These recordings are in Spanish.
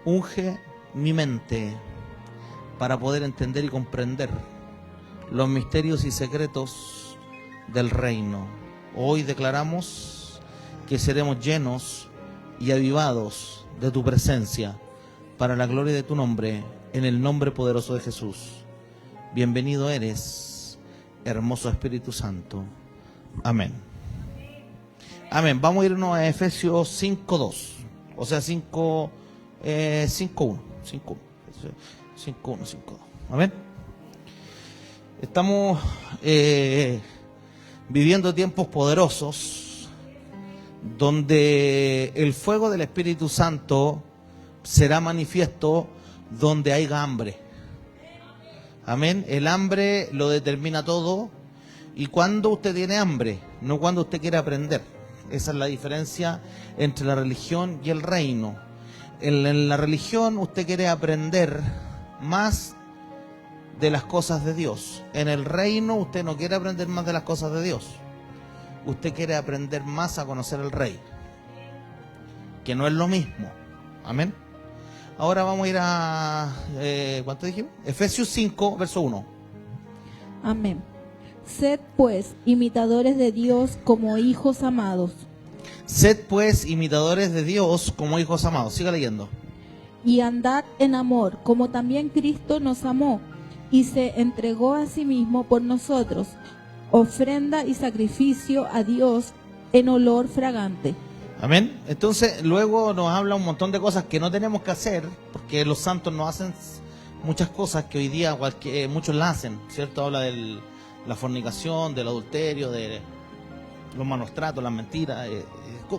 unge mi mente para poder entender y comprender los misterios y secretos del reino. Hoy declaramos que seremos llenos y avivados de tu presencia para la gloria de tu nombre, en el nombre poderoso de Jesús. Bienvenido eres, hermoso Espíritu Santo. Amén. Amén. Vamos a irnos a Efesios 5:2. O sea, 5:1. 5:2. Amén. Estamos viviendo tiempos poderosos donde el fuego del Espíritu Santo será manifiesto donde haya hambre. Amén. El hambre lo determina todo. Y cuando usted tiene hambre, no cuando usted quiere aprender. Esa es la diferencia entre la religión y el reino. En la religión usted quiere aprender más de las cosas de Dios. En el reino usted no quiere aprender más de las cosas de Dios. Usted quiere aprender más a conocer al Rey, que no es lo mismo. Amén. Ahora vamos a ir a ¿cuánto dijimos? Efesios 5, verso 1. Amén. Sed pues imitadores de Dios como hijos amados. Sed pues imitadores de Dios como hijos amados. Siga leyendo. Y andad en amor, como también Cristo nos amó y se entregó a sí mismo por nosotros, ofrenda y sacrificio a Dios en olor fragante. Amén. Entonces luego nos habla un montón de cosas que no tenemos que hacer, porque los santos no hacen muchas cosas que hoy día muchos la hacen, ¿cierto? Habla de la fornicación, del adulterio, de los malos tratos, las mentiras,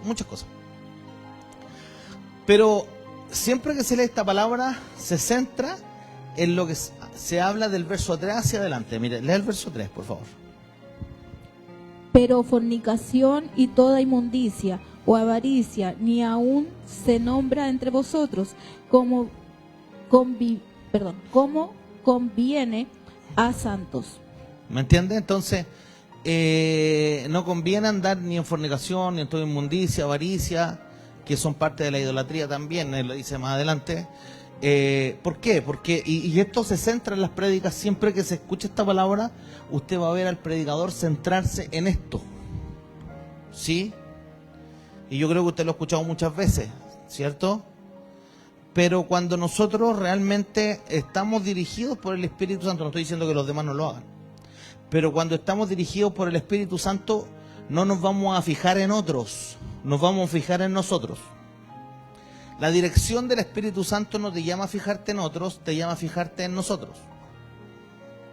muchas cosas. Pero siempre que se lee esta palabra se centra en lo que se habla del verso 3 hacia adelante. Mire, lee el verso 3, por favor. Pero fornicación y toda inmundicia o avaricia ni aun se nombra entre vosotros como conviene a santos. ¿Me entiende? Entonces, no conviene andar ni en fornicación, ni en toda inmundicia, avaricia, que son parte de la idolatría también, él lo dice más adelante. ¿Por qué? Porque, y esto se centra en las prédicas, siempre que se escucha esta palabra, usted va a ver al predicador centrarse en esto. ¿Sí? Y yo creo que usted lo ha escuchado muchas veces, ¿cierto? Pero cuando nosotros realmente estamos dirigidos por el Espíritu Santo, no estoy diciendo que los demás no lo hagan, pero cuando estamos dirigidos por el Espíritu Santo, no nos vamos a fijar en otros, nos vamos a fijar en nosotros. La dirección del Espíritu Santo no te llama a fijarte en otros, te llama a fijarte en nosotros.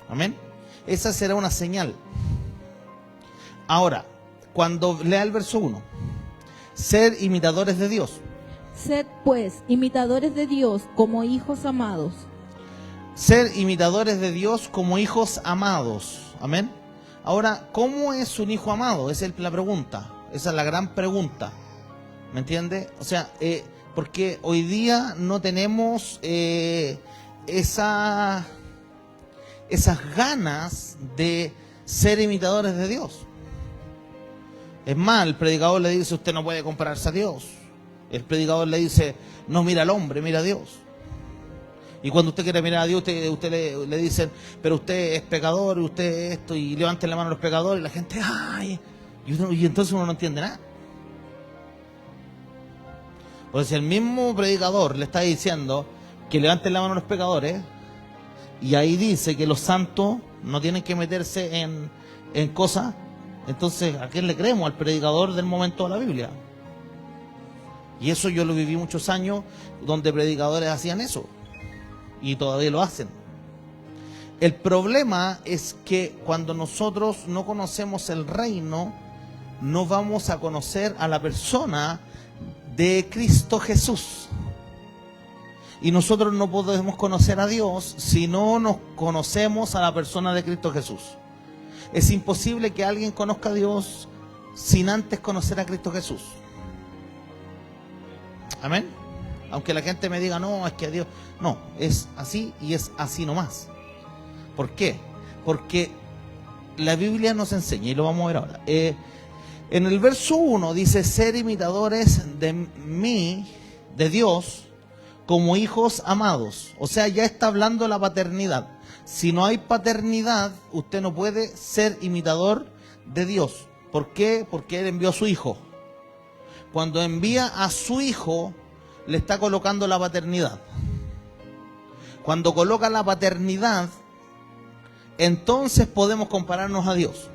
Amén. Esa será una señal. Ahora, cuando lea el verso 1, ser imitadores de Dios. Sed pues imitadores de Dios como hijos amados. Ser imitadores de Dios como hijos amados. Amén. Ahora, ¿cómo es un hijo amado? Esa es la pregunta. Esa es la gran pregunta. ¿Me entiende? O sea, porque hoy día no tenemos esas ganas de ser imitadores de Dios. Es más, el predicador le dice, usted no puede compararse a Dios. El predicador le dice, no mira al hombre, mira a Dios. Y cuando usted quiere mirar a Dios, usted le dicen, pero usted es pecador, usted es esto, y levanten la mano a los pecadores, y la gente, ¡ay! Y entonces uno no entiende nada. Porque si el mismo predicador le está diciendo que levanten la mano a los pecadores, y ahí dice que los santos no tienen que meterse en cosas, entonces, ¿a quién le creemos? Al predicador del momento de la Biblia. Y eso yo lo viví muchos años, donde predicadores hacían eso. Y todavía lo hacen. El problema es que cuando nosotros no conocemos el reino, no vamos a conocer a la persona de Cristo Jesús. Y nosotros no podemos conocer a Dios si no nos conocemos a la persona de Cristo Jesús. Es imposible que alguien conozca a Dios sin antes conocer a Cristo Jesús. Amén. Aunque la gente me diga, no, es que a Dios... No, es así y es así nomás. ¿Por qué? Porque la Biblia nos enseña, y lo vamos a ver ahora. En el verso 1 dice, ser imitadores de mí, de Dios, como hijos amados. O sea, ya está hablando la paternidad. Si no hay paternidad, usted no puede ser imitador de Dios. ¿Por qué? Porque Él envió a su Hijo. Cuando envía a su Hijo, le está colocando la paternidad. Cuando coloca la paternidad, entonces podemos compararnos a Dios.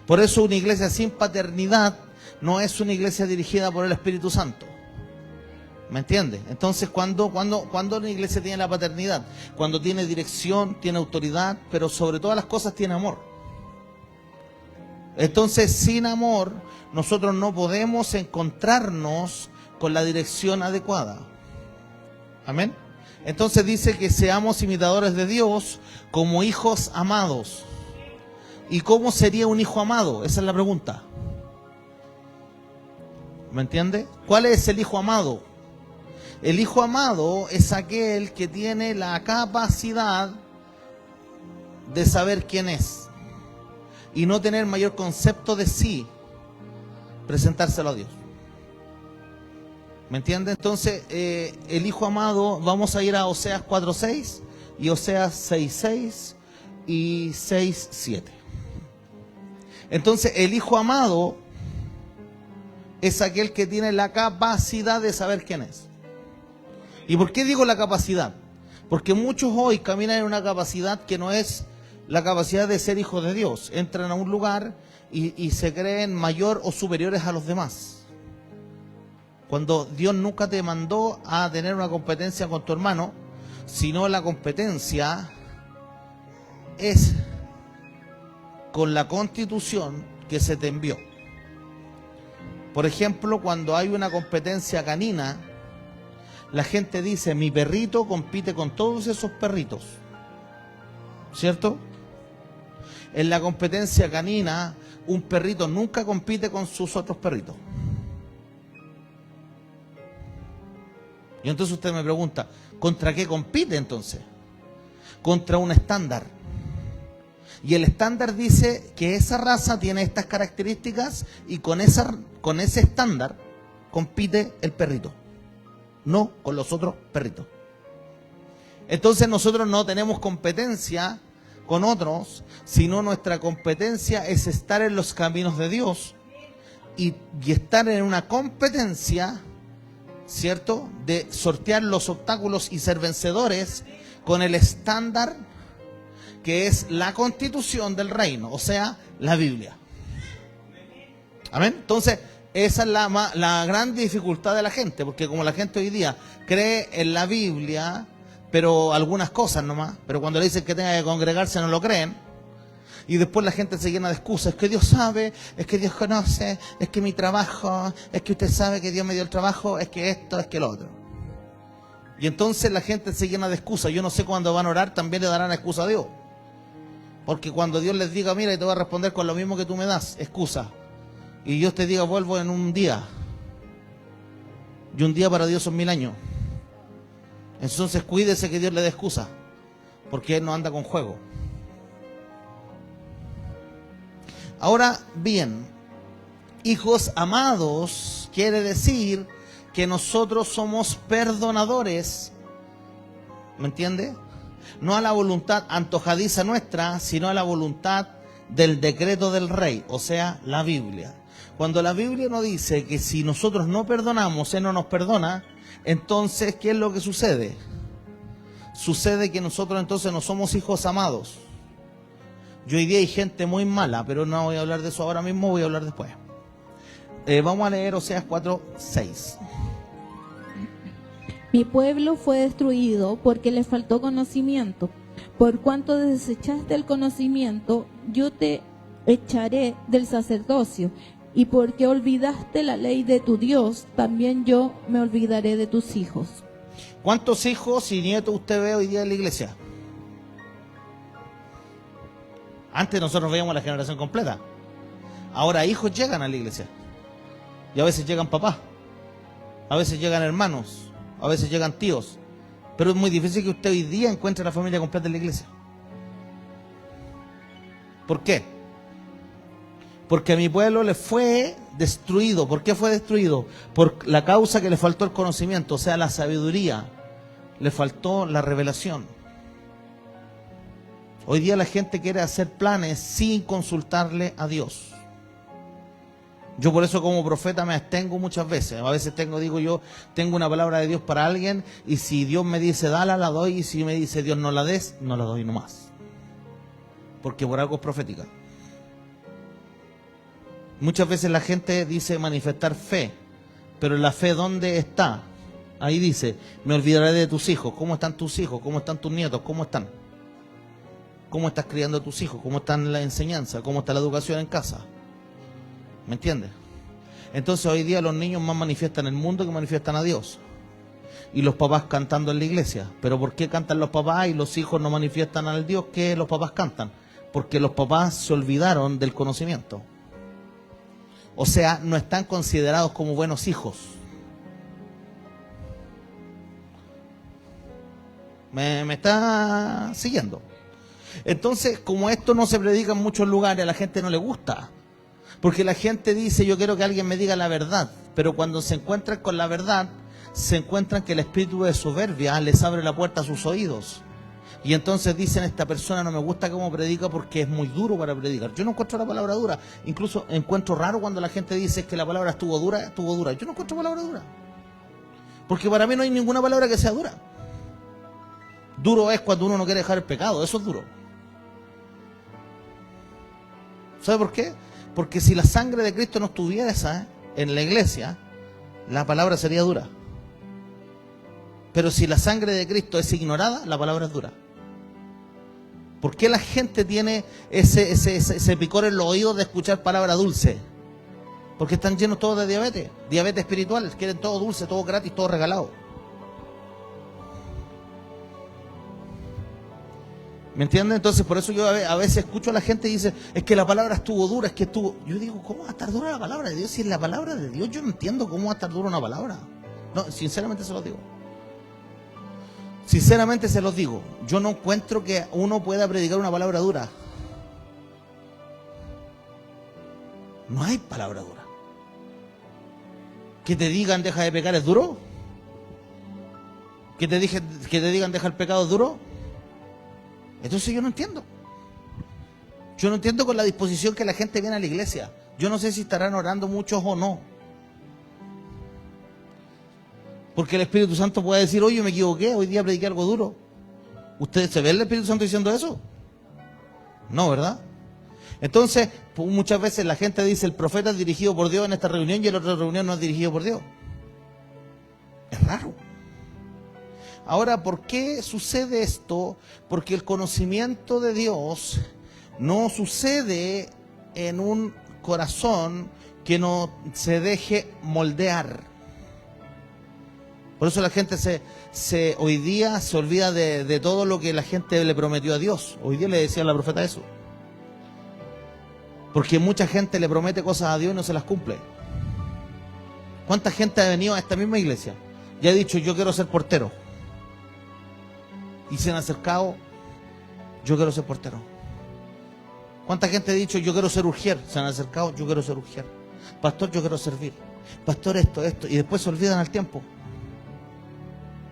Por eso una iglesia sin paternidad no es una iglesia dirigida por el Espíritu Santo. ¿Me entiende? Entonces, ¿cuándo una iglesia tiene la paternidad? Cuando tiene dirección, tiene autoridad, pero sobre todas las cosas tiene amor. Entonces, sin amor, nosotros no podemos encontrarnos con la dirección adecuada. Amén. Entonces dice que seamos imitadores de Dios como hijos amados. ¿Y cómo sería un hijo amado? Esa es la pregunta. ¿Me entiende? ¿Cuál es el hijo amado? El hijo amado es aquel que tiene la capacidad de saber quién es y no tener mayor concepto de sí, presentárselo a Dios. ¿Me entiende? Entonces, el hijo amado, vamos a ir a Oseas 4:6 y Oseas 6:6 y 6:7. Entonces, el hijo amado es aquel que tiene la capacidad de saber quién es. ¿Y por qué digo la capacidad? Porque muchos hoy caminan en una capacidad que no es la capacidad de ser hijos de Dios. Entran a un lugar y se creen mayor o superiores a los demás. Cuando Dios nunca te mandó a tener una competencia con tu hermano, sino la competencia es con la Constitución que se te envió. Por ejemplo, cuando hay una competencia canina, la gente dice, mi perrito compite con todos esos perritos. ¿Cierto? En la competencia canina, un perrito nunca compite con sus otros perritos. Y entonces usted me pregunta, ¿contra qué compite entonces? Contra un estándar. Y el estándar dice que esa raza tiene estas características y con ese estándar compite el perrito, no con los otros perritos. Entonces nosotros no tenemos competencia con otros, sino nuestra competencia es estar en los caminos de Dios y estar en una competencia, ¿cierto?, de sortear los obstáculos y ser vencedores con el estándar que es la Constitución del reino, o sea, la Biblia. Amén. Entonces, esa es la gran dificultad de la gente, porque como la gente hoy día cree en la Biblia, pero algunas cosas nomás, pero cuando le dicen que tenga que congregarse no lo creen, y después la gente se llena de excusas, es que Dios sabe, es que Dios conoce, es que mi trabajo, es que usted sabe que Dios me dio el trabajo, es que esto, es que lo otro. Y entonces la gente se llena de excusas. Yo no sé cuándo van a orar, también le darán excusa a Dios. Porque cuando Dios les diga, mira, y te voy a responder con lo mismo que tú me das, excusa. Y Dios te diga, vuelvo en un día. Y un día para Dios son 1000 años. Entonces cuídese que Dios le dé excusa, porque Él no anda con juego. Ahora bien, hijos amados quiere decir que nosotros somos perdonadores, ¿me entiende? No a la voluntad antojadiza nuestra, sino a la voluntad del decreto del rey, o sea, la Biblia. Cuando la Biblia nos dice que si nosotros no perdonamos, Él no nos perdona, entonces, ¿qué es lo que sucede? Sucede que nosotros entonces no somos hijos amados. Y hoy día hay gente muy mala, pero no voy a hablar de eso ahora mismo, voy a hablar después. Vamos a leer Oseas 4:6. Mi pueblo fue destruido porque le faltó conocimiento. Por cuanto desechaste el conocimiento, yo te echaré del sacerdocio. Y porque olvidaste la ley de tu Dios, también yo me olvidaré de tus hijos. ¿Cuántos hijos y nietos usted ve hoy día en la iglesia? Antes nosotros veíamos la generación completa. Ahora hijos llegan a la iglesia. Y a veces llegan papás. A veces llegan hermanos. A veces llegan tíos. Pero es muy difícil que usted hoy día encuentre la familia completa en la iglesia. ¿Por qué? Porque a mi pueblo le fue destruido. ¿Por qué fue destruido? Por la causa que le faltó el conocimiento, o sea, la sabiduría. Le faltó la revelación. Hoy día la gente quiere hacer planes sin consultarle a Dios. Yo por eso como profeta me abstengo muchas veces. A veces digo yo, tengo una palabra de Dios para alguien y si Dios me dice dala, la doy, y si me dice Dios no la des, no la doy nomás. Porque por algo es profética. Muchas veces la gente dice manifestar fe, pero la fe ¿dónde está? Ahí dice, me olvidaré de tus hijos. ¿Cómo están tus hijos? ¿Cómo están tus nietos? ¿Cómo están? ¿Cómo estás criando a tus hijos? ¿Cómo está la enseñanza? ¿Cómo está la educación en casa? ¿Me entiendes? Entonces hoy día los niños más manifiestan el mundo que manifiestan a Dios. Y los papás cantando en la iglesia. ¿Pero por qué cantan los papás y los hijos no manifiestan al Dios que los papás cantan? Porque los papás se olvidaron del conocimiento. O sea, no están considerados como buenos hijos. ¿Me está siguiendo? Entonces, como esto no se predica en muchos lugares, a la gente no le gusta. Porque la gente dice, yo quiero que alguien me diga la verdad. Pero cuando se encuentran con la verdad, se encuentran que el espíritu de soberbia les abre la puerta a sus oídos. Y entonces dicen, esta persona no me gusta cómo predica porque es muy duro para predicar. Yo no encuentro la palabra dura. Incluso encuentro raro cuando la gente dice que la palabra estuvo dura. Yo no encuentro palabra dura. Porque para mí no hay ninguna palabra que sea dura. Duro es cuando uno no quiere dejar el pecado. Eso es duro. ¿Sabe por qué? Porque si la sangre de Cristo no estuviera en la iglesia, la palabra sería dura. Pero si la sangre de Cristo es ignorada, la palabra es dura. ¿Por qué la gente tiene ese picor en los oídos de escuchar palabra dulce? Porque están llenos todos de diabetes. Diabetes espiritual. Quieren todo dulce, todo gratis, todo regalado. ¿Me entienden? Entonces por eso yo a veces escucho a la gente y dice, es que la palabra estuvo dura, es que estuvo... Yo digo, ¿cómo va a estar dura la palabra de Dios? Si es la palabra de Dios, yo no entiendo cómo va a estar dura una palabra. No, sinceramente se los digo. Sinceramente se los digo. Yo no encuentro que uno pueda predicar una palabra dura. No hay palabra dura. Que te digan deja de pecar es duro. Que te digan deja el pecado es duro. Entonces yo no entiendo. Yo no entiendo con la disposición que la gente viene a la iglesia. Yo no sé si estarán orando muchos o no. Porque el Espíritu Santo puede decir, oye, me equivoqué, hoy día prediqué algo duro. ¿Ustedes se ven el Espíritu Santo diciendo eso? No, ¿verdad? Entonces, muchas veces la gente dice, el profeta es dirigido por Dios en esta reunión y en la otra reunión no es dirigido por Dios. Es raro. Ahora, ¿por qué sucede esto? Porque el conocimiento de Dios no sucede en un corazón que no se deje moldear. Por eso la gente hoy día se olvida de todo lo que la gente le prometió a Dios. Hoy día le decía a la profeta eso. Porque mucha gente le promete cosas a Dios y no se las cumple. ¿Cuánta gente ha venido a esta misma iglesia y ha dicho, yo quiero ser portero? Y se han acercado, yo quiero ser portero. ¿Cuánta gente ha dicho, yo quiero ser urgier? Se han acercado, yo quiero ser urgier. Pastor, yo quiero servir. Pastor, esto. Y después se olvidan al tiempo.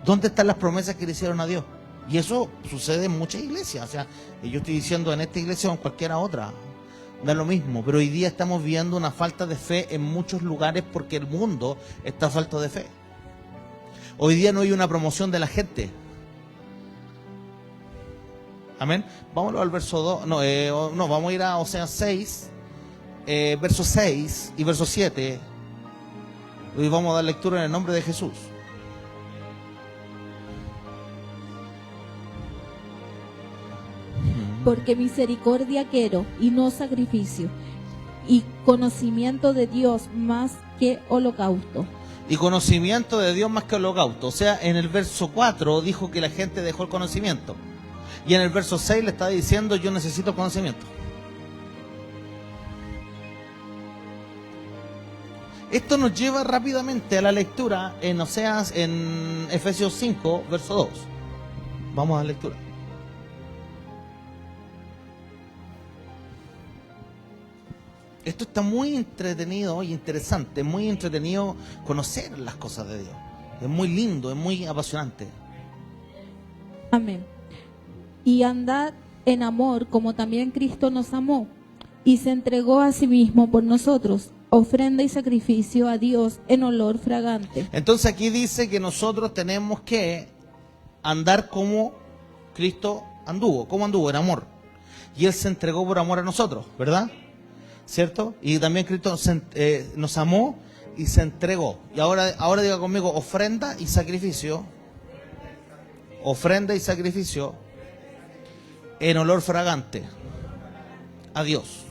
¿Dónde están las promesas que le hicieron a Dios? Y eso sucede en muchas iglesias. O sea, yo estoy diciendo en esta iglesia o en cualquiera otra. Da lo mismo. Pero hoy día estamos viendo una falta de fe en muchos lugares porque el mundo está falto de fe. Hoy día no hay una promoción de la gente. Amén. Vámonos al verso 2. No, vamos a ir a Oseas 6, verso 6 y verso 7. Y vamos a dar lectura en el nombre de Jesús. Porque misericordia quiero y no sacrificio, y conocimiento de Dios más que holocausto. Y conocimiento de Dios más que holocausto. O sea, en el verso 4 dijo que la gente dejó el conocimiento. Y en el verso 6 le está diciendo, yo necesito conocimiento. Esto nos lleva rápidamente a la lectura en Oseas, en Efesios 5, verso 2. Vamos a la lectura. Esto está muy entretenido y interesante, muy entretenido conocer las cosas de Dios. Es muy lindo, es muy apasionante. Amén. Y andad en amor como también Cristo nos amó y se entregó a sí mismo por nosotros, ofrenda y sacrificio a Dios en olor fragante. Entonces aquí dice que nosotros tenemos que andar como Cristo anduvo. ¿Cómo anduvo? En amor. Y Él se entregó por amor a nosotros, ¿verdad? ¿Cierto? Y también Cristo nos amó y se entregó. Y ahora diga conmigo, ofrenda y sacrificio. Ofrenda y sacrificio en olor fragante a Dios.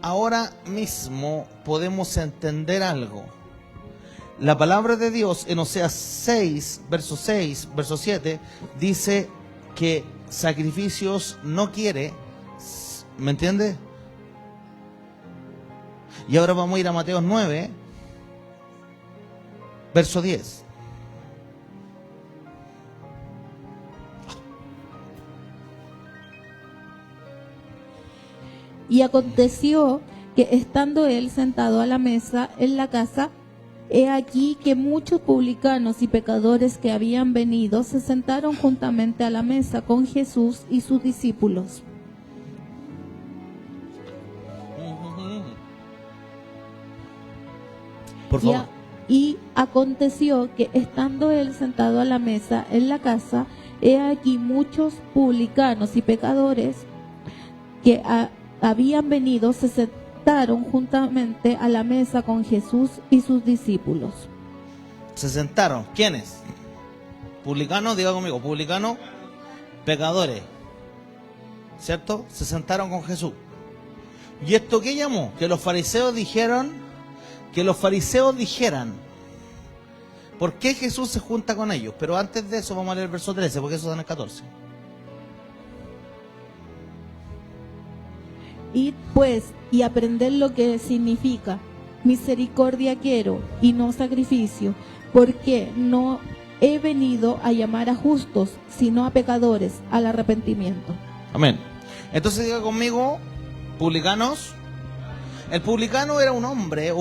Ahora mismo podemos entender algo. La palabra de Dios en Oseas 6, verso 7, dice que sacrificios no quiere. ¿Me entiende? Y ahora vamos a ir a Mateo 9, verso 10. Y aconteció que estando él sentado a la mesa en la casa, he aquí que muchos publicanos y pecadores que habían venido se sentaron juntamente a la mesa con Jesús y sus discípulos. Por favor. Y aconteció que estando él sentado a la mesa en la casa, he aquí muchos publicanos y pecadores que habían venido se sentaron juntamente a la mesa con Jesús y sus discípulos. Se sentaron. ¿Quiénes? Publicanos, diga conmigo, publicanos, pecadores. ¿Cierto? Se sentaron con Jesús. ¿Y esto qué llamó? Que los fariseos dijeran, ¿por qué Jesús se junta con ellos? Pero antes de eso vamos a leer el verso 13, porque eso está en el 14. Id pues y aprended lo que significa misericordia quiero y no sacrificio, porque no he venido a llamar a justos, sino a pecadores al arrepentimiento. Amén. Entonces diga conmigo, publicanos. El publicano era un hombre,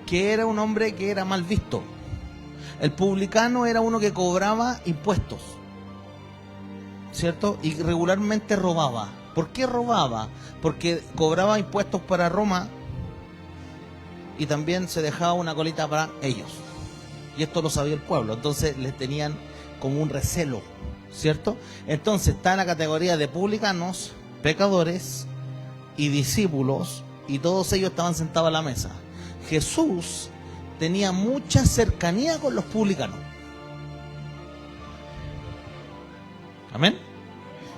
que era mal visto. El publicano era uno que cobraba impuestos, ¿cierto? Y regularmente robaba. ¿Por qué robaba? Porque cobraba impuestos para Roma y también se dejaba una colita para ellos. Y esto lo sabía el pueblo, entonces les tenían como un recelo, ¿cierto? Entonces está en la categoría de publicanos, pecadores y discípulos, y todos ellos estaban sentados a la mesa. Jesús tenía mucha cercanía con los publicanos. Amén.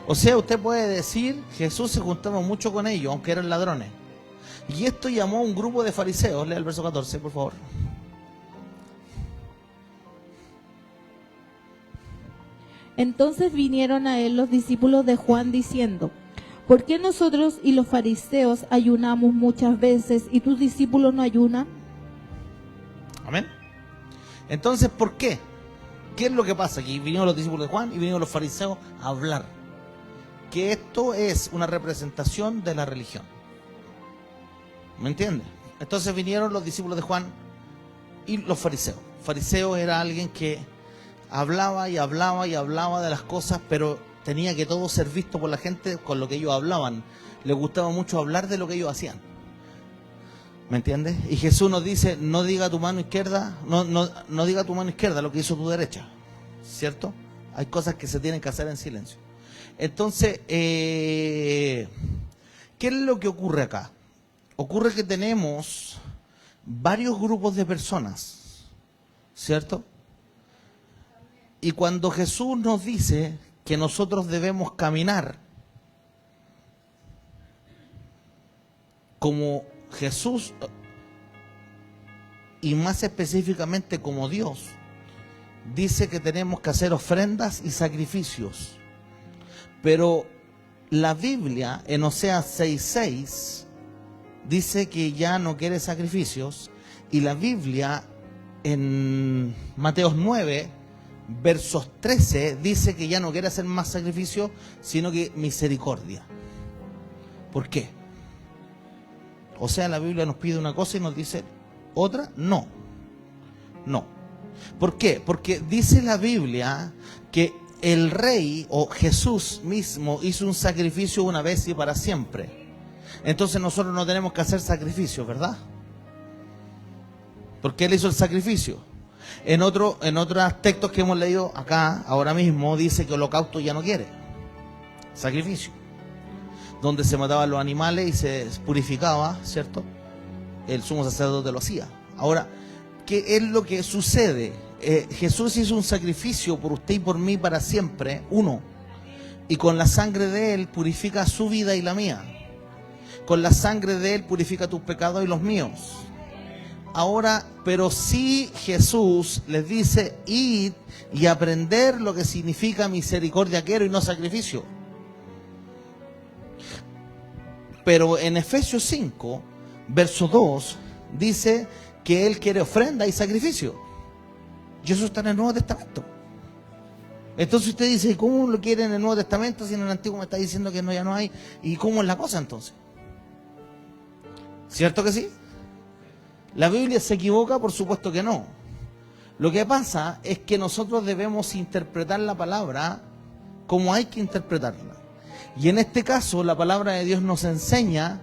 O sea, usted puede decir, Jesús se juntaba mucho con ellos, aunque eran ladrones. Y esto llamó a un grupo de fariseos. Lea el verso 14, por favor. Entonces vinieron a él los discípulos de Juan diciendo: ¿por qué nosotros y los fariseos ayunamos muchas veces y tus discípulos no ayunan? Amén. Entonces, ¿por qué? ¿Qué es lo que pasa aquí? Vinieron los discípulos de Juan y vinieron los fariseos a hablar. Que esto es una representación de la religión. ¿Me entiende? Entonces vinieron los discípulos de Juan y los fariseos. Fariseo era alguien que hablaba y hablaba y hablaba de las cosas, pero tenía que todo ser visto por la gente con lo que ellos hablaban. Les gustaba mucho hablar de lo que ellos hacían. ¿Me entiendes? Y Jesús nos dice, no diga tu mano izquierda, no diga tu mano izquierda lo que hizo tu derecha. ¿Cierto? Hay cosas que se tienen que hacer en silencio. Entonces, ¿qué es lo que ocurre acá? Ocurre que tenemos varios grupos de personas, ¿cierto? Y cuando Jesús nos dice que nosotros debemos caminar como Jesús y más específicamente como Dios, dice que tenemos que hacer ofrendas y sacrificios. Pero la Biblia en Oseas 6:6 dice que ya no quiere sacrificios, y la Biblia en Mateo 9, versos 13, dice que ya no quiere hacer más sacrificios, sino que misericordia. ¿Por qué? O sea, la Biblia nos pide una cosa y nos dice otra. No. No. ¿Por qué? Porque dice la Biblia que el rey o Jesús mismo hizo un sacrificio una vez y para siempre. Entonces nosotros no tenemos que hacer sacrificios, ¿verdad? Porque Él hizo el sacrificio. En otros textos que hemos leído acá, ahora mismo, dice que holocausto ya no quiere. Sacrificio. Donde se mataban los animales y se purificaba, ¿cierto? El sumo sacerdote lo hacía. Ahora, ¿qué es lo que sucede? Jesús hizo un sacrificio por usted y por mí para siempre, uno. Y con la sangre de Él purifica su vida y la mía. Con la sangre de Él purifica tus pecados y los míos. Ahora, pero si Jesús les dice, id y aprender lo que significa misericordia quiero y no sacrificio. Pero en Efesios 5, verso 2, dice que Él quiere ofrenda y sacrificio. Y eso está en el Nuevo Testamento. Entonces usted dice, ¿cómo lo quiere en el Nuevo Testamento si en el Antiguo me está diciendo que no, ya no hay? ¿Y cómo es la cosa entonces? ¿Cierto que sí? ¿La Biblia se equivoca? Por supuesto que no. Lo que pasa es que nosotros debemos interpretar la palabra como hay que interpretarla. Y en este caso, la palabra de Dios nos enseña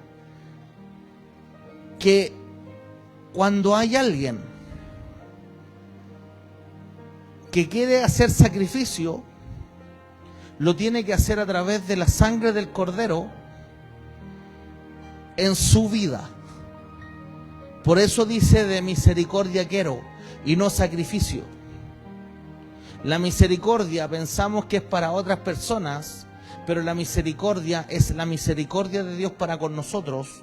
que cuando hay alguien que quiere hacer sacrificio, lo tiene que hacer a través de la sangre del Cordero en su vida. Por eso dice de misericordia quiero y no sacrificio. La misericordia pensamos que es para otras personas, pero la misericordia es la misericordia de Dios para con nosotros.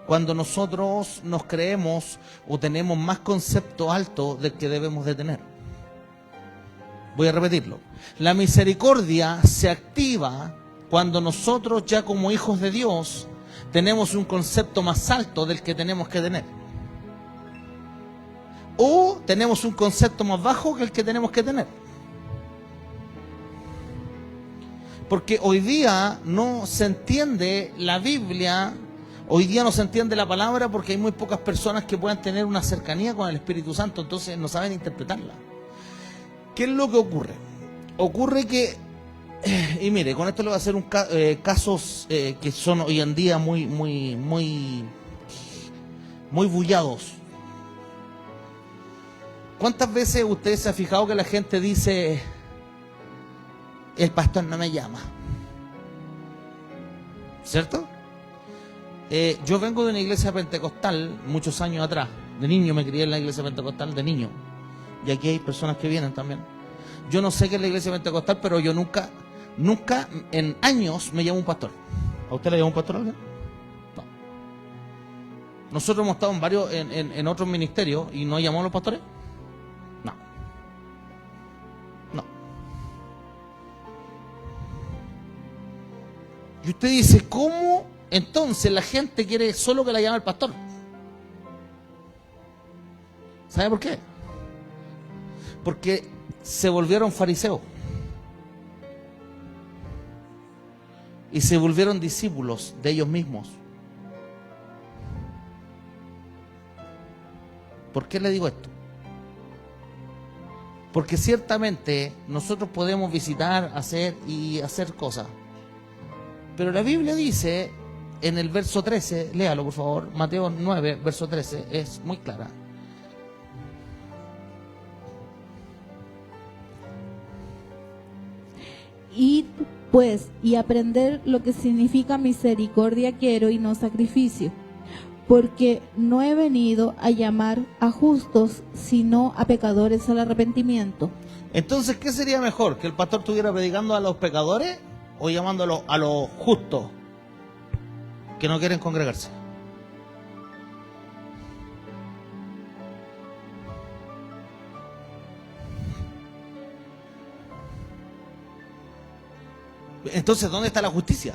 Cuando nosotros nos creemos o tenemos más concepto alto del que debemos de tener. Voy a repetirlo. La misericordia se activa cuando nosotros ya como hijos de Dios tenemos un concepto más alto del que tenemos que tener. O tenemos un concepto más bajo que el que tenemos que tener. Porque hoy día no se entiende la Biblia, hoy día no se entiende la palabra porque hay muy pocas personas que puedan tener una cercanía con el Espíritu Santo, entonces no saben interpretarla. ¿Qué es lo que ocurre? Ocurre que, y mire, con esto le voy a hacer casos que son hoy en día muy bullados. ¿Cuántas veces usted se ha fijado que la gente dice, el pastor no me llama? ¿Cierto? Yo vengo de una iglesia pentecostal muchos años atrás. De niño me crié en la iglesia pentecostal, de niño. Y aquí hay personas que vienen también. Yo no sé qué es la iglesia pentecostal, pero yo nunca en años me llamó un pastor. ¿A usted le llamó un pastor alguien? No. Nosotros hemos estado en varios, en otros ministerios y no llamamos a los pastores. No. No. Y usted dice, ¿cómo entonces la gente quiere solo que la llame el pastor? ¿Sabe por qué? Porque se volvieron fariseos y se volvieron discípulos de ellos mismos. ¿Por qué le digo esto? Porque ciertamente nosotros podemos visitar, hacer cosas, pero la Biblia dice en el verso 13, léalo por favor, Mateo 9, verso 13, es muy clara. Id pues y aprender lo que significa misericordia quiero y no sacrificio, porque no he venido a llamar a justos, sino a pecadores al arrepentimiento. Entonces, ¿qué sería mejor? ¿Que el pastor estuviera predicando a los pecadores o llamándolo a los justos que no quieren congregarse? Entonces, ¿dónde está la justicia?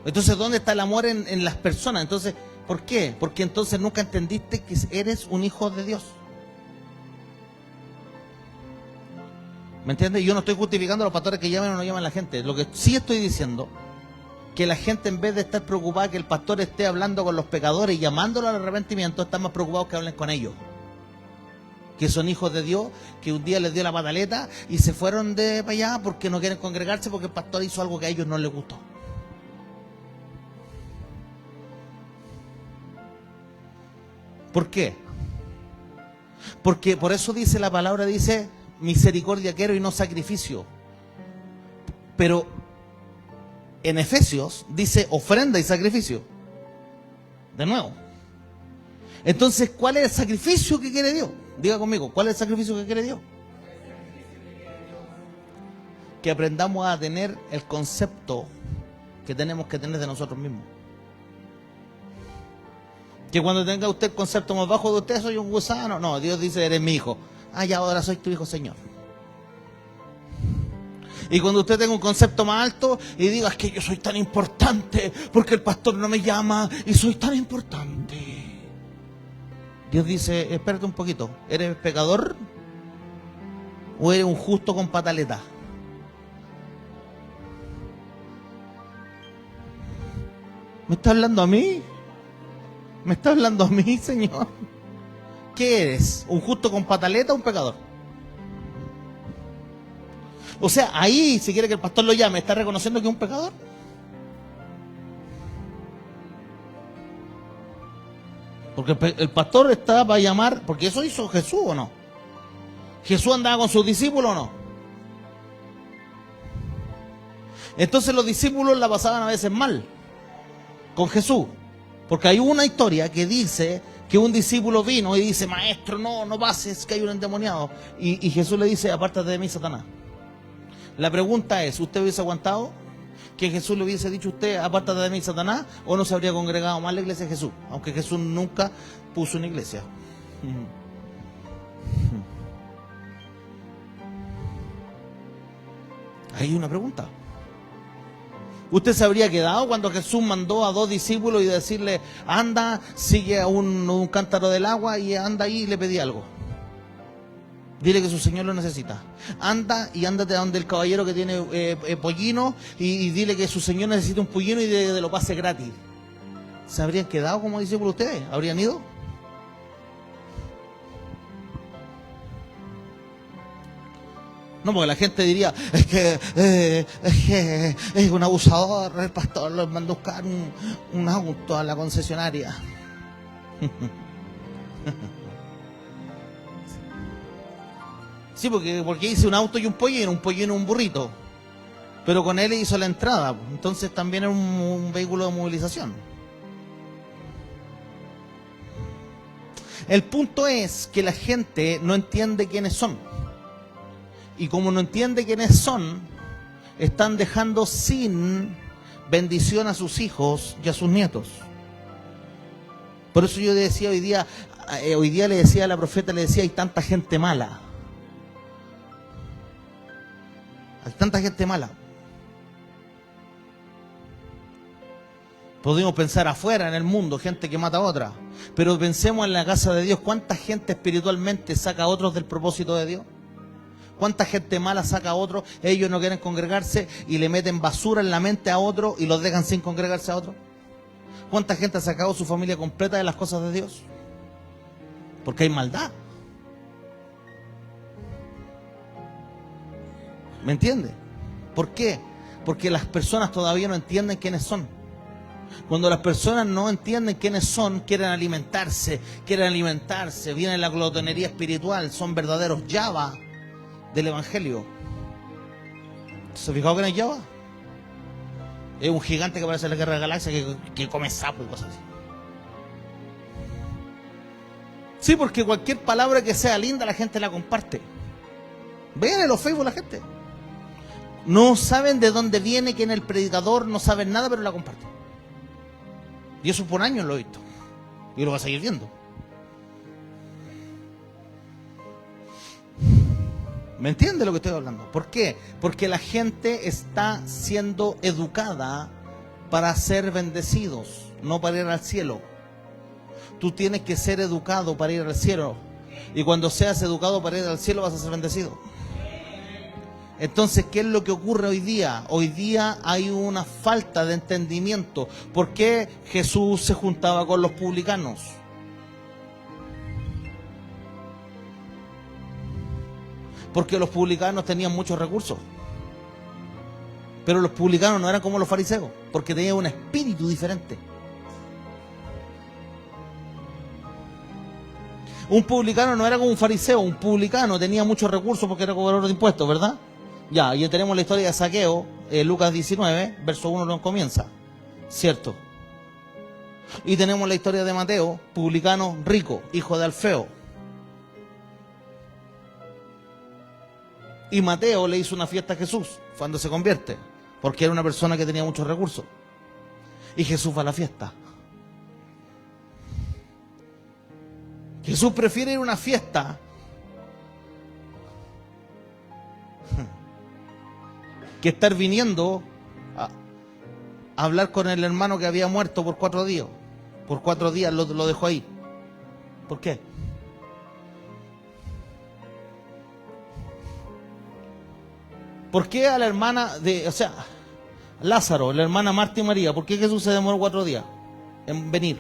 Entonces, ¿dónde está el amor en las personas? Entonces, ¿por qué? Porque entonces nunca entendiste que eres un hijo de Dios. ¿Me entiendes? Yo no estoy justificando a los pastores que llaman o no llaman a la gente. Lo que sí estoy diciendo que la gente, en vez de estar preocupada que el pastor esté hablando con los pecadores y llamándolos al arrepentimiento, están más preocupados que hablen con ellos, que son hijos de Dios, que un día les dio la pataleta y se fueron de para allá porque no quieren congregarse porque el pastor hizo algo que a ellos no les gustó. ¿Por qué? Porque por eso dice la palabra, dice, misericordia quiero y no sacrificio. Pero en Efesios dice ofrenda y sacrificio. De nuevo. Entonces, ¿cuál es el sacrificio que quiere Dios? Diga conmigo, ¿cuál es el sacrificio que quiere Dios? Que aprendamos a tener el concepto que tenemos que tener de nosotros mismos. Que cuando tenga usted el concepto más bajo de usted, soy un gusano. No, Dios dice, eres mi hijo. Ah, ya ahora soy tu hijo, Señor. Y cuando usted tenga un concepto más alto y diga, es que yo soy tan importante porque el pastor no me llama y soy tan importante. Dios dice, espérate un poquito, ¿eres pecador o eres un justo con pataleta? ¿Me está hablando a mí? ¿Me está hablando a mí, Señor? ¿Qué eres? ¿Un justo con pataleta o un pecador? O sea, ahí, si quiere que el pastor lo llame, ¿está reconociendo que es un pecador? Porque el pastor está para llamar, porque eso hizo Jesús, ¿o no? ¿Jesús andaba con sus discípulos o no? Entonces los discípulos la pasaban a veces mal con Jesús. Porque hay una historia que dice que un discípulo vino y dice, maestro, no pases, que hay un endemoniado. Y Jesús le dice, apártate de mí, Satanás. La pregunta es, ¿usted hubiese aguantado que Jesús le hubiese dicho a usted, apártate de mí, Satanás? ¿O no se habría congregado más la iglesia de Jesús? Aunque Jesús nunca puso una iglesia. Hay una pregunta. ¿Usted se habría quedado cuando Jesús mandó a 2 discípulos y decirle, anda, sigue a un cántaro del agua y anda ahí y le pedí algo? Dile que su Señor lo necesita. Anda y ándate a donde el caballero que tiene pollino y dile que su Señor necesita un pollino y de lo pase gratis. ¿Se habrían quedado como discípulos ustedes? ¿Habrían ido? No, porque la gente diría, es que es un abusador, el pastor los mandó a buscar un auto a la concesionaria. Sí, porque hice un auto y un pollino y un burrito. Pero con él hizo la entrada, entonces también es un vehículo de movilización. El punto es que la gente no entiende quiénes son. Y como no entiende quiénes son, están dejando sin bendición a sus hijos y a sus nietos. Por eso yo decía hoy día le decía a la profeta, le decía, hay tanta gente mala. Hay tanta gente mala. Podemos pensar afuera en el mundo, gente que mata a otra. Pero pensemos en la casa de Dios, ¿cuánta gente espiritualmente saca a otros del propósito de Dios? ¿Cuánta gente mala saca a otros? Ellos no quieren congregarse y le meten basura en la mente a otro y los dejan sin congregarse a otro. ¿Cuánta gente ha sacado su familia completa de las cosas de Dios? Porque hay maldad. ¿Me entiende? ¿Por qué? Porque las personas todavía no entienden quiénes son. Cuando las personas no entienden quiénes son, quieren alimentarse, viene la glotonería espiritual, son verdaderos Java del evangelio. ¿Se ha fijado que no es Java? Es un gigante que aparece en la Guerra de la Galaxia que come sapo y cosas así. Sí, porque cualquier palabra que sea linda la gente la comparte. Vean en los Facebook la gente. No saben de dónde viene, quién es el predicador, no saben nada, pero la comparten. Y eso por años lo he visto. Y lo va a seguir viendo. ¿Me entiende lo que estoy hablando? ¿Por qué? Porque la gente está siendo educada para ser bendecidos, no para ir al cielo. Tú tienes que ser educado para ir al cielo. Y cuando seas educado para ir al cielo vas a ser bendecido. Entonces, ¿qué es lo que ocurre hoy día? Hoy día hay una falta de entendimiento. ¿Por qué Jesús se juntaba con los publicanos? Porque los publicanos tenían muchos recursos. Pero los publicanos no eran como los fariseos, porque tenían un espíritu diferente. Un publicano no era como un fariseo, un publicano tenía muchos recursos porque era cobrador de impuestos, ¿verdad? Ya, y tenemos la historia de Zaqueo, Lucas 19, verso 1 no comienza, ¿cierto? Y tenemos la historia de Mateo, publicano rico, hijo de Alfeo. Y Mateo le hizo una fiesta a Jesús cuando se convierte, porque era una persona que tenía muchos recursos. Y Jesús va a la fiesta. Jesús prefiere ir a una fiesta que estar viniendo a hablar con el hermano que había muerto por 4 días. Por 4 días lo dejó ahí. ¿Por qué? ¿Por qué a la hermana Lázaro, la hermana Marta y María, por qué Jesús se demoró 4 días en venir?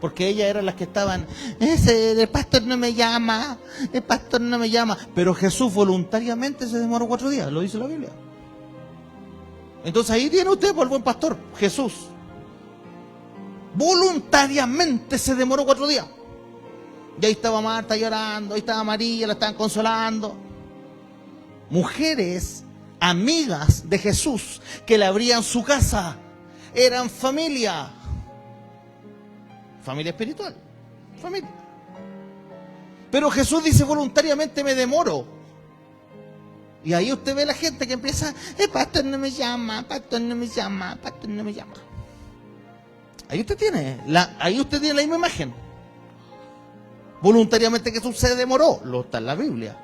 Porque ellas eran las que estaban, el pastor no me llama, el pastor no me llama. Pero Jesús voluntariamente se demoró 4 días, lo dice la Biblia. Entonces ahí tiene usted por el buen pastor, Jesús. Voluntariamente se demoró 4 días. Y ahí estaba Marta llorando, ahí estaba María, la estaban consolando. Mujeres, amigas de Jesús, que le abrían su casa, eran familia. Familia espiritual, familia. Pero Jesús dice voluntariamente me demoro. Y ahí usted ve la gente que empieza, el pastor no me llama, el pastor no me llama, el pastor no me llama. Ahí usted tiene la misma imagen. Voluntariamente Jesús se demoró, lo está en la Biblia.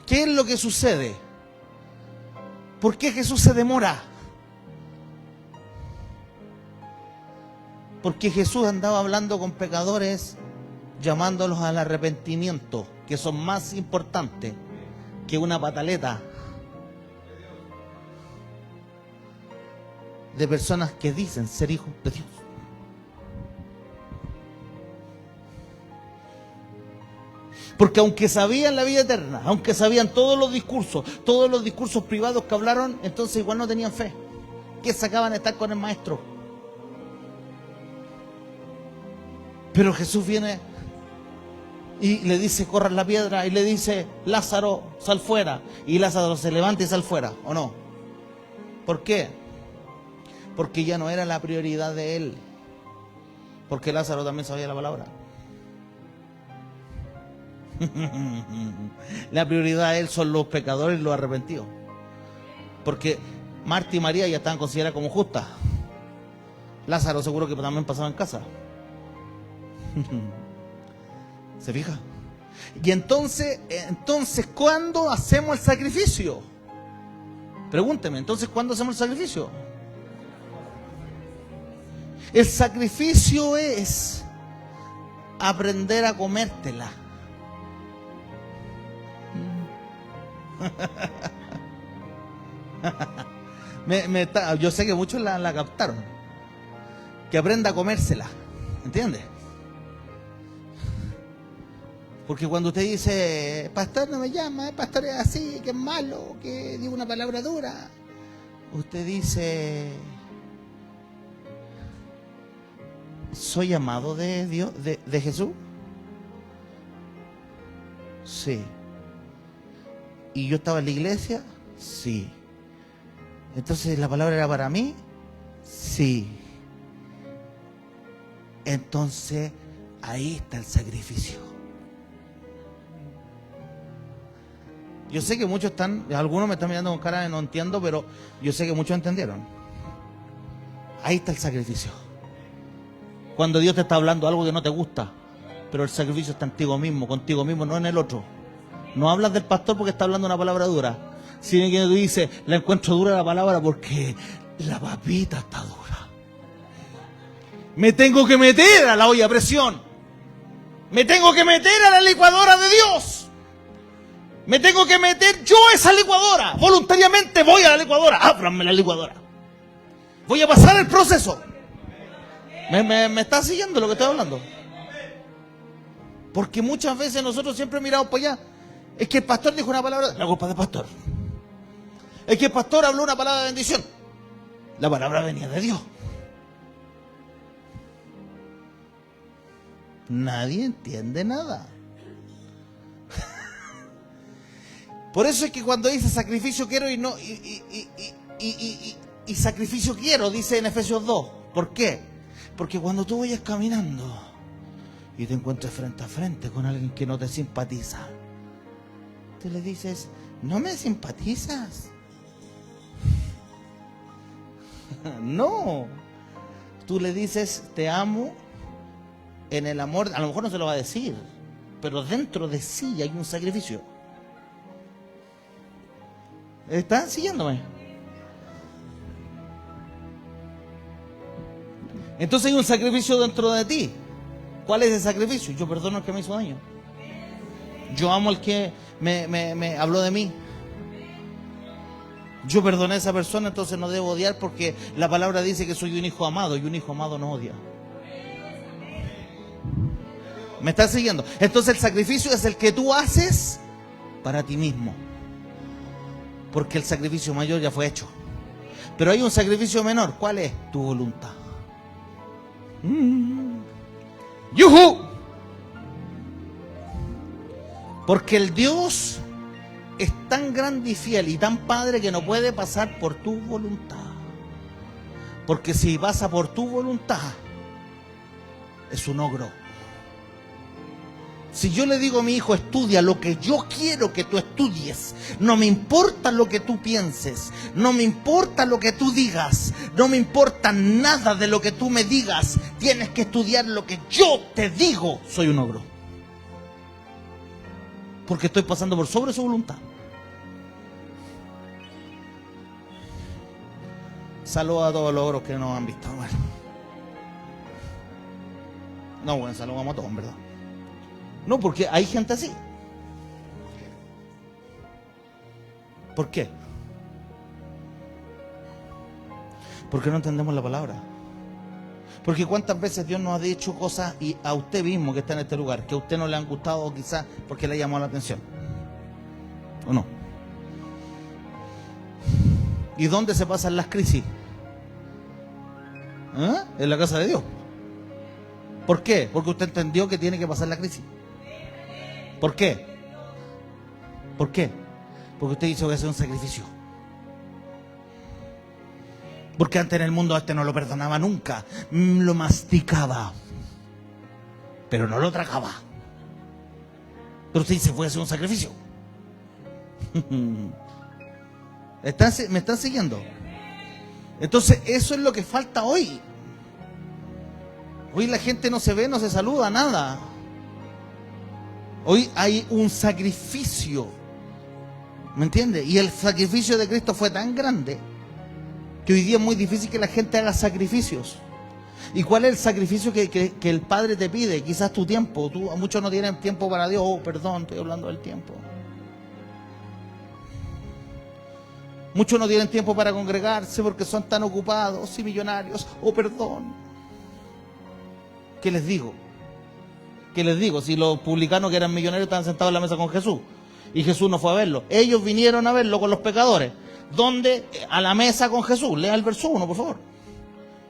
¿Qué es lo que sucede? ¿Por qué Jesús se demora? Porque Jesús andaba hablando con pecadores, llamándolos al arrepentimiento, que son más importantes que una pataleta de personas que dicen ser hijos de Dios. Porque aunque sabían la vida eterna, aunque sabían todos los discursos privados que hablaron, entonces igual no tenían fe. ¿Qué sacaban de estar con el maestro? Pero Jesús viene y le dice, corran la piedra, y le dice, Lázaro, sal fuera. Y Lázaro se levanta y sal fuera, ¿o no? ¿Por qué? Porque ya no era la prioridad de él. Porque Lázaro también sabía la palabra. La prioridad de él son los pecadores y los arrepentidos. Porque Marta y María ya estaban consideradas como justas. Lázaro seguro que también pasaba en casa. ¿Se fija? Y entonces, ¿cuándo hacemos el sacrificio? Pregúnteme, entonces, ¿cuándo hacemos el sacrificio? El sacrificio es aprender a comértela. Yo sé que muchos la captaron. Que aprenda a comérsela. ¿Entiendes? Porque cuando usted dice, pastor no me llama, pastor es así, que es malo, que digo una palabra dura, usted dice, ¿soy amado de Dios, de Jesús? Sí. ¿Y yo estaba en la iglesia? Sí. Entonces, ¿la palabra era para mí? Sí. Entonces, ahí está el sacrificio. Yo sé que muchos algunos me están mirando con cara de no entiendo, pero yo sé que muchos entendieron. Ahí está el sacrificio. Cuando Dios te está hablando algo que no te gusta, pero el sacrificio está contigo mismo, no en el otro. No hablas del pastor porque está hablando una palabra dura, sino que tú dices, la encuentro dura la palabra porque la papita está dura. Me tengo que meter a la olla a presión. Me tengo que meter a la licuadora de Dios. Me tengo que meter yo a esa licuadora. Voluntariamente voy a la licuadora. Ábranme la licuadora. Voy a pasar el proceso. ¿Me está siguiendo lo que estoy hablando? Porque muchas veces nosotros siempre miramos para allá. Es que el pastor dijo una palabra, la culpa del pastor. Es que el pastor habló una palabra de bendición. La palabra venía de Dios. Nadie entiende nada. Por eso es que cuando dice sacrificio quiero y no y sacrificio quiero, dice en Efesios 2. ¿Por qué? Porque cuando tú vayas caminando y te encuentres frente a frente con alguien que no te simpatiza, tú le dices, ¿no me simpatizas? No. Tú le dices, te amo en el amor. A lo mejor no se lo va a decir, pero dentro de sí hay un sacrificio. ¿Están siguiéndome? Entonces hay un sacrificio dentro de ti. ¿Cuál es el sacrificio? Yo perdono al que me hizo daño. Yo amo al que me habló de mí. Yo perdoné a esa persona, entonces no debo odiar porque la palabra dice que soy un hijo amado y un hijo amado no odia. ¿Me estás siguiendo? Entonces el sacrificio es el que tú haces para ti mismo. Porque el sacrificio mayor ya fue hecho. Pero hay un sacrificio menor. ¿Cuál es? Tu voluntad. ¡Yujú! Porque el Dios es tan grande y fiel y tan padre que no puede pasar por tu voluntad. Porque si pasa por tu voluntad, es un ogro. Si yo le digo a mi hijo, estudia lo que yo quiero que tú estudies, no me importa lo que tú pienses, no me importa lo que tú digas, no me importa nada de lo que tú me digas, tienes que estudiar lo que yo te digo, soy un ogro. Porque estoy pasando por sobre su voluntad. Saludos a todos los ogros que nos han visto. Bueno, saludamos a todos, en verdad. No, porque hay gente así. ¿Por qué? Porque no entendemos la palabra. Porque cuántas veces Dios nos ha dicho cosas y a usted mismo que está en este lugar, que a usted no le han gustado quizás porque le llamó la atención. ¿O no? ¿Y dónde se pasan las crisis? En la casa de Dios. ¿Por qué? Porque usted entendió que tiene que pasar la crisis. ¿Por qué? ¿Por qué? Porque usted hizo que hacer un sacrificio. Porque antes en el mundo a este no lo perdonaba nunca. Lo masticaba. Pero no lo tragaba. Pero usted dice, voy a hacer un sacrificio. ¿Me están siguiendo? Entonces eso es lo que falta hoy. Hoy la gente no se ve, no se saluda, nada. Hoy hay un sacrificio, ¿me entiendes? Y el sacrificio de Cristo fue tan grande que hoy día es muy difícil que la gente haga sacrificios. ¿Y cuál es el sacrificio que el Padre te pide? Quizás tu tiempo. Muchos no tienen tiempo para Dios. Oh, perdón, estoy hablando del tiempo. Muchos no tienen tiempo para congregarse porque son tan ocupados y millonarios. Oh, perdón. ¿Qué les digo? ¿Qué les digo? Si los publicanos que eran millonarios estaban sentados en la mesa con Jesús y Jesús no fue a verlo. Ellos vinieron a verlo con los pecadores. ¿Dónde? A la mesa con Jesús. Lea el verso 1, por favor.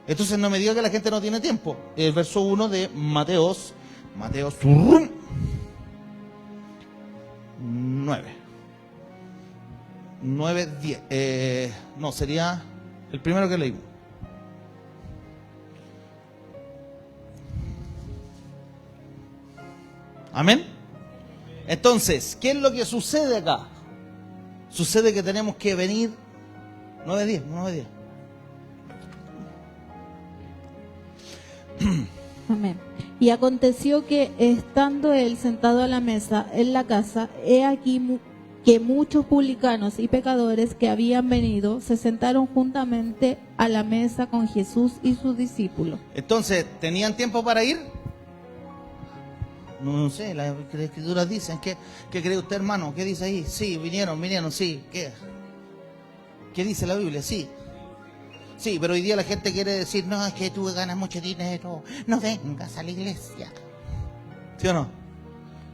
Entonces no me diga que la gente no tiene tiempo. El verso 1 de Mateos 9. 9, 10. No, sería el primero que leímos. Amén. Entonces, ¿qué es lo que sucede acá? Sucede que tenemos que venir 9-10. Amén. Y aconteció que, estando él sentado a la mesa en la casa, he aquí que muchos publicanos y pecadores que habían venido se sentaron juntamente a la mesa con Jesús y sus discípulos. Entonces, ¿tenían tiempo para ir? No sé, las escrituras dicen. ¿Qué cree usted, hermano? ¿Qué dice ahí? Sí, vinieron, sí. ¿Qué dice la Biblia? Sí. Sí, pero hoy día la gente quiere decir, no, es que tú ganas mucho dinero, no vengas a la iglesia. ¿Sí o no?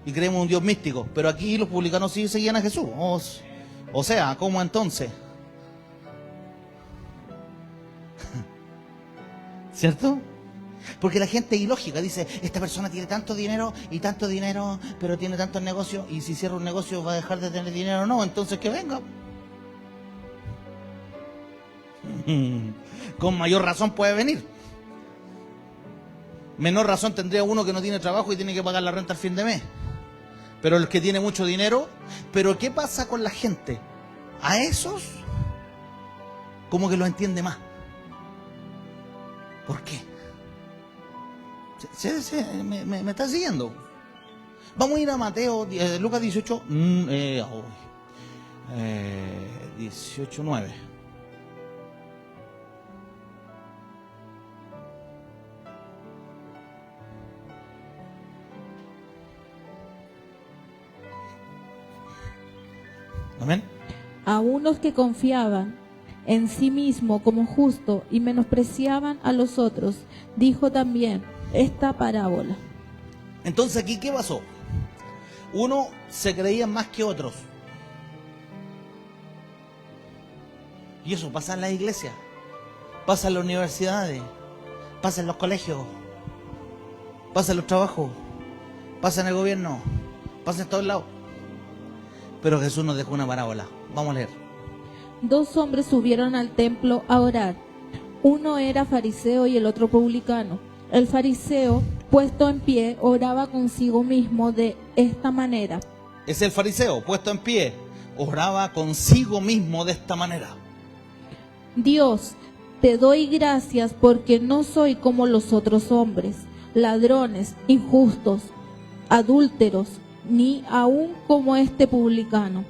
Y creemos en un Dios místico. Pero aquí los publicanos sí seguían a Jesús. O sea, ¿cómo entonces? ¿Cierto? Porque la gente es ilógica, dice, esta persona tiene tanto dinero, pero tiene tantos negocios, y si cierra un negocio va a dejar de tener dinero o no, entonces que venga. Con mayor razón puede venir. Menor razón tendría uno que no tiene trabajo y tiene que pagar la renta al fin de mes. Pero el que tiene mucho dinero, ¿pero qué pasa con la gente? A esos, como que lo entiende más. ¿Por qué? ¿Me está siguiendo? Vamos a ir a Mateo, Lucas 18, 18:9. Amén. A unos que confiaban en sí mismo como justo y menospreciaban a los otros, dijo también esta parábola. Entonces aquí, ¿qué pasó? Uno se creía más que otros. Y eso pasa en las iglesias, pasa en las universidades, pasa en los colegios, pasa en los trabajos, pasa en el gobierno, pasa en todos lados. Pero Jesús nos dejó una parábola. Vamos a leer. 2 hombres subieron al templo a orar. Uno era fariseo y el otro publicano. El fariseo, puesto en pie, oraba consigo mismo de esta manera. Es el fariseo, puesto en pie, oraba consigo mismo de esta manera. Dios, te doy gracias porque no soy como los otros hombres, ladrones, injustos, adúlteros, ni aun como este publicano.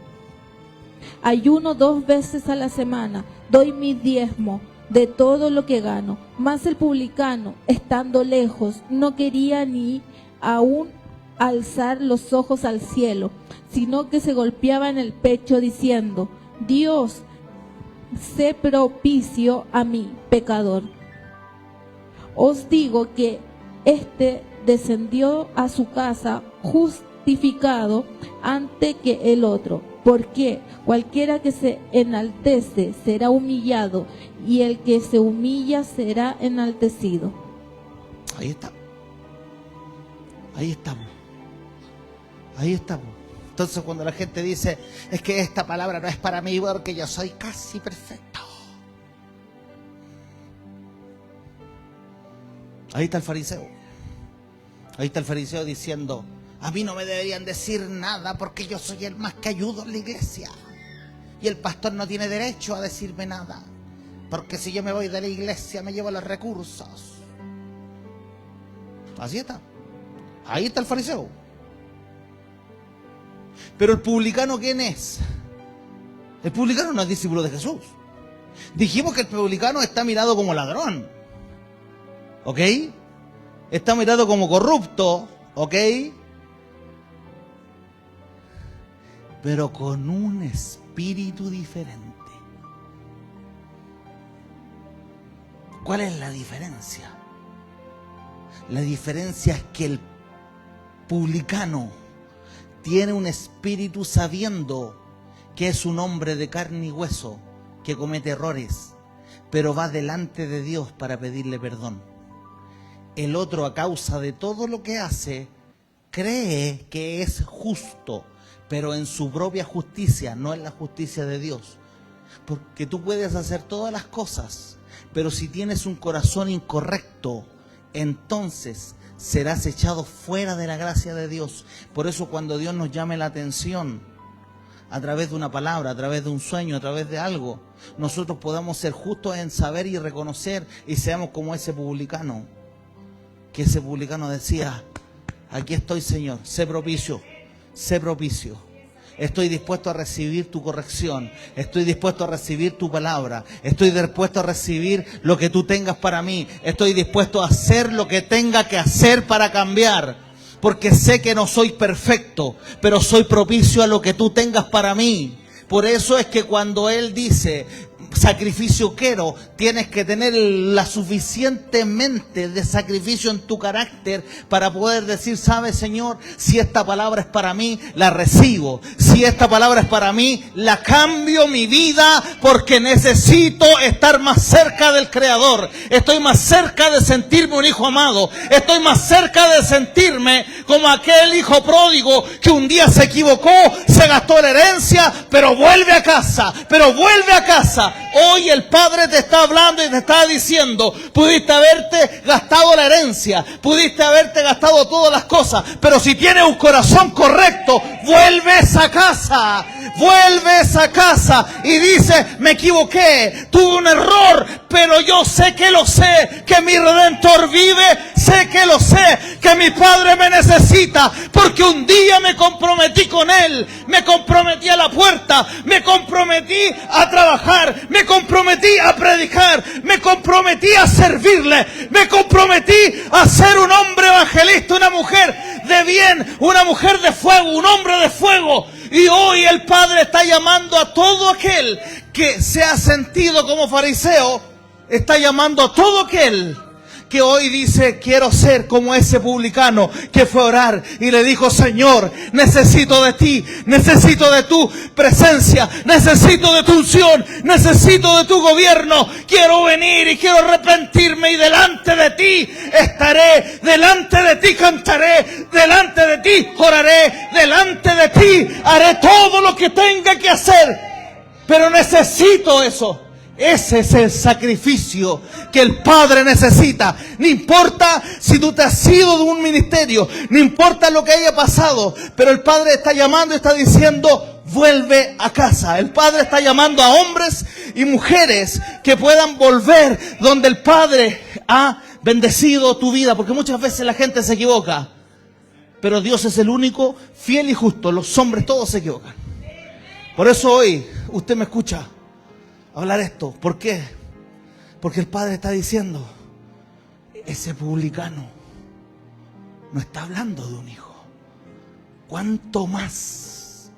Ayuno 2 veces a la semana, doy mi diezmo de todo lo que gano. Mas el publicano, estando lejos, no quería ni aun alzar los ojos al cielo, sino que se golpeaba en el pecho diciendo, Dios, sé propicio a mí, pecador. Os digo que éste descendió a su casa justificado antes que el otro, porque cualquiera que se enaltece será humillado, y el que se humilla será enaltecido. Ahí está. Ahí estamos. Ahí estamos. Entonces cuando la gente dice, es que esta palabra no es para mí porque yo soy casi perfecto. Ahí está el fariseo. Ahí está el fariseo diciendo, a mí no me deberían decir nada porque yo soy el más que ayudo en la iglesia. Y el pastor no tiene derecho a decirme nada. Porque si yo me voy de la iglesia me llevo los recursos. Así está. Ahí está el fariseo. Pero el publicano, ¿quién es? El publicano no es discípulo de Jesús. Dijimos que el publicano está mirado como ladrón. ¿Ok? Está mirado como corrupto. ¿Ok? Pero con un espíritu diferente. ¿Cuál es la diferencia? La diferencia es que el publicano tiene un espíritu sabiendo que es un hombre de carne y hueso, que comete errores, pero va delante de Dios para pedirle perdón. El otro, a causa de todo lo que hace, cree que es justo, pero en su propia justicia, no en la justicia de Dios. Porque tú puedes hacer todas las cosas, pero si tienes un corazón incorrecto, entonces serás echado fuera de la gracia de Dios. Por eso cuando Dios nos llame la atención, a través de una palabra, a través de un sueño, a través de algo, nosotros podamos ser justos en saber y reconocer, y seamos como ese publicano, que ese publicano decía, aquí estoy, Señor, sé propicio, sé propicio. Estoy dispuesto a recibir tu corrección. Estoy dispuesto a recibir tu palabra. Estoy dispuesto a recibir lo que tú tengas para mí. Estoy dispuesto a hacer lo que tenga que hacer para cambiar. porque sé que no soy perfecto, pero soy propicio a lo que tú tengas para mí. Por eso es que cuando Él dice, sacrificio quiero, tienes que tener la suficientemente de sacrificio en tu carácter para poder decir, ¿sabes, Señor? Si esta palabra es para mí, la recibo. Si esta palabra es para mí, la cambio mi vida porque necesito estar más cerca del Creador. Estoy más cerca de sentirme un hijo amado. Estoy más cerca de sentirme como aquel hijo pródigo que un día se equivocó, se gastó la herencia, pero vuelve a casa, Hoy el Padre te está hablando y te está diciendo, pudiste haberte gastado la herencia, pudiste haberte gastado todas las cosas, pero si tienes un corazón correcto, vuelves a casa y dices, me equivoqué, tuve un error, pero yo sé, que mi Redentor vive, que mi Padre me necesita, porque un día me comprometí con Él, me comprometí a la puerta, me comprometí a trabajar, me comprometí a predicar, me comprometí a servirle, me comprometí a ser un hombre evangelista, una mujer de bien, una mujer de fuego, un hombre de fuego. Y hoy el Padre está llamando a todo aquel que se ha sentido como fariseo, está llamando a todo aquel que hoy dice, quiero ser como ese publicano que fue a orar y le dijo, Señor, necesito de ti, necesito de tu presencia, necesito de tu unción, necesito de tu gobierno, quiero venir y quiero arrepentirme y delante de ti estaré, delante de ti cantaré, delante de ti oraré, delante de ti haré todo lo que tenga que hacer, pero necesito eso. Ese es el sacrificio que el Padre necesita. No importa si tú te has ido de un ministerio, no importa lo que haya pasado, pero el Padre está llamando y está diciendo, vuelve a casa. El Padre está llamando a hombres y mujeres que puedan volver donde el Padre ha bendecido tu vida, porque muchas veces la gente se equivoca, pero Dios es el único fiel y justo. Los hombres todos se equivocan. Por eso hoy usted me escucha hablar esto. ¿Por qué? Porque el Padre está diciendo, ese publicano no está hablando de un hijo. ¿Cuánto más?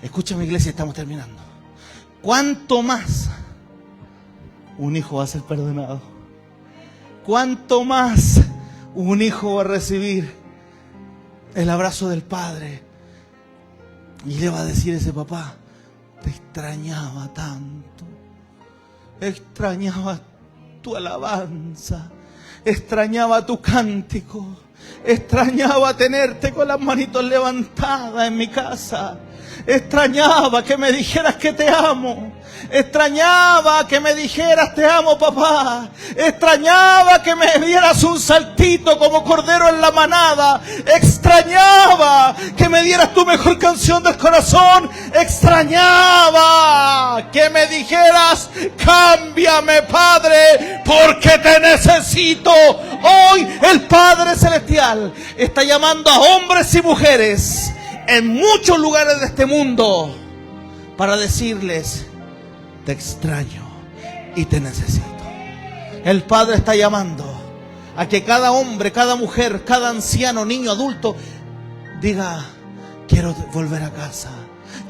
Escúchame, iglesia, estamos terminando. ¿Cuánto más un hijo va a ser perdonado? ¿Cuánto más un hijo va a recibir el abrazo del Padre? Y le va a decir ese papá, te extrañaba tanto, extrañaba tu alabanza, extrañaba tu cántico, extrañaba tenerte con las manitos levantadas en mi casa, extrañaba que me dijeras que te amo, extrañaba que me dijeras te amo papá, extrañaba que me dieras un saltito como cordero en la manada, extrañaba que me dieras tu mejor canción del corazón, extrañaba que me dijeras cámbiame Padre porque te necesito. Hoy el Padre Celestial está llamando a hombres y mujeres en muchos lugares de este mundo para decirles, te extraño y te necesito. El Padre está llamando a que cada hombre, cada mujer, cada anciano, niño, adulto diga, quiero volver a casa,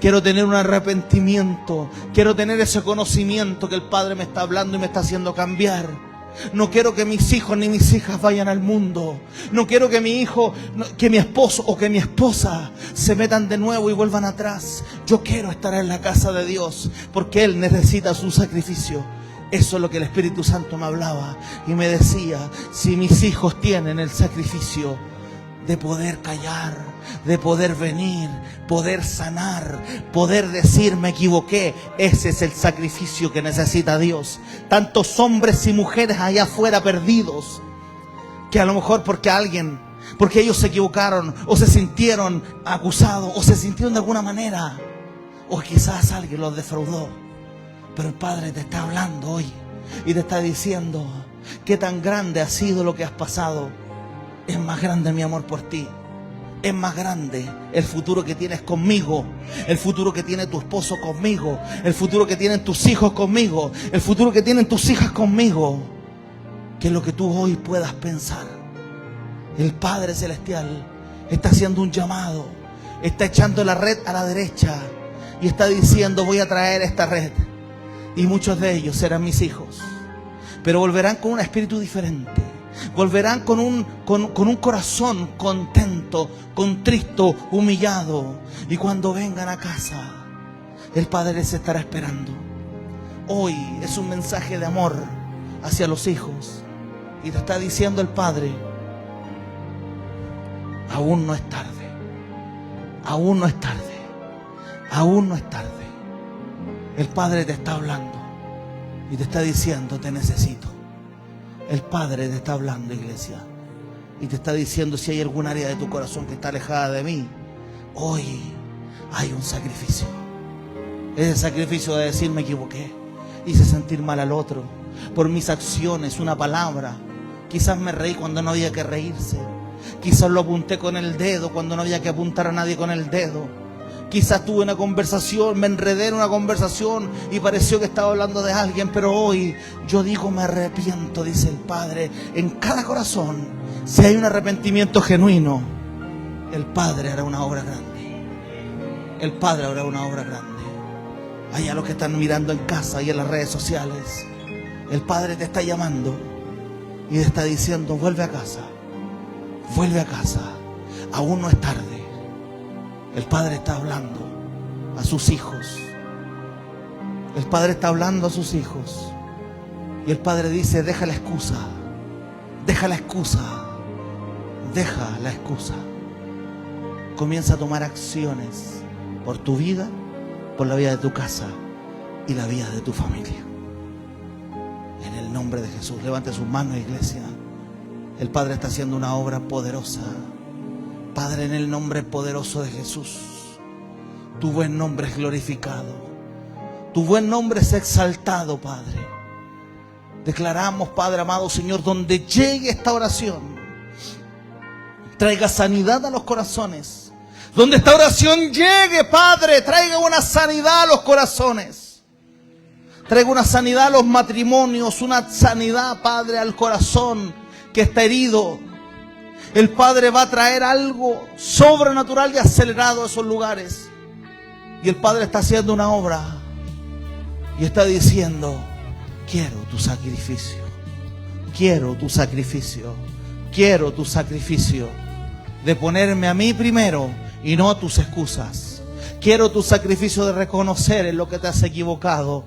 quiero tener un arrepentimiento, quiero tener ese conocimiento que el Padre me está hablando y me está haciendo cambiar. No quiero que mis hijos ni mis hijas vayan al mundo. No quiero que mi hijo, que mi esposo o que mi esposa se metan de nuevo y vuelvan atrás. Yo quiero estar en la casa de Dios porque Él necesita su sacrificio. Eso es lo que el Espíritu Santo me hablaba y me decía, si mis hijos tienen el sacrificio de poder callar, de poder venir, poder sanar, poder decir me equivoqué, ese es el sacrificio que necesita Dios. Tantos hombres y mujeres allá afuera perdidos, que a lo mejor porque ellos se equivocaron o se sintieron acusados o se sintieron de alguna manera, o quizás alguien los defraudó, pero el Padre te está hablando hoy y te está diciendo, qué tan grande ha sido lo que has pasado. Es más grande mi amor por ti. Es más grande el futuro que tienes conmigo, el futuro que tiene tu esposo conmigo, el futuro que tienen tus hijos conmigo, el futuro que tienen tus hijas conmigo, que lo que tú hoy puedas pensar. El Padre Celestial está haciendo un llamado, está echando la red a la derecha y está diciendo: voy a traer esta red y muchos de ellos serán mis hijos, pero volverán con un espíritu diferente, volverán con un corazón contento, contristo, humillado, y cuando vengan a casa el Padre les estará esperando. Hoy es un mensaje de amor hacia los hijos y te está diciendo el Padre: aún no es tarde, aún no es tarde, aún no es tarde. El Padre te está hablando y te está diciendo: te necesito. El Padre te está hablando, iglesia, y te está diciendo: si hay algún área de tu corazón que está alejada de mí, hoy hay un sacrificio. Ese sacrificio de decir: me equivoqué, hice sentir mal al otro por mis acciones, una palabra. Quizás me reí cuando no había que reírse. Quizás lo apunté con el dedo cuando no había que apuntar a nadie con el dedo. Quizás tuve una conversación, me enredé en una conversación y pareció que estaba hablando de alguien, pero hoy yo digo: me arrepiento, dice el Padre. En cada corazón, si hay un arrepentimiento genuino, el Padre hará una obra grande. El Padre hará una obra grande. Allá los que están mirando en casa y en las redes sociales, el Padre te está llamando y te está diciendo: vuelve a casa, vuelve a casa, aún no es tarde. El Padre está hablando a sus hijos. El Padre está hablando a sus hijos. Y el Padre dice: deja la excusa, deja la excusa, deja la excusa. Comienza a tomar acciones por tu vida, por la vida de tu casa y la vida de tu familia. En el nombre de Jesús, levante sus manos, iglesia. El Padre está haciendo una obra poderosa. Padre, en el nombre poderoso de Jesús, tu buen nombre es glorificado, tu buen nombre es exaltado, Padre. Declaramos, Padre amado, Señor, donde llegue esta oración, traiga sanidad a los corazones. Donde esta oración llegue, Padre, traiga una sanidad a los corazones. Traiga una sanidad a los matrimonios, una sanidad, Padre, al corazón que está herido. El Padre va a traer algo sobrenatural y acelerado a esos lugares. Y el Padre está haciendo una obra y está diciendo: quiero tu sacrificio, quiero tu sacrificio, quiero tu sacrificio de ponerme a mí primero y no a tus excusas. Quiero tu sacrificio de reconocer en lo que te has equivocado.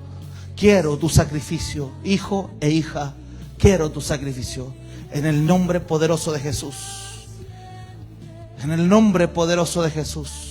Quiero tu sacrificio, hijo e hija, quiero tu sacrificio. En el nombre poderoso de Jesús. En el nombre poderoso de Jesús.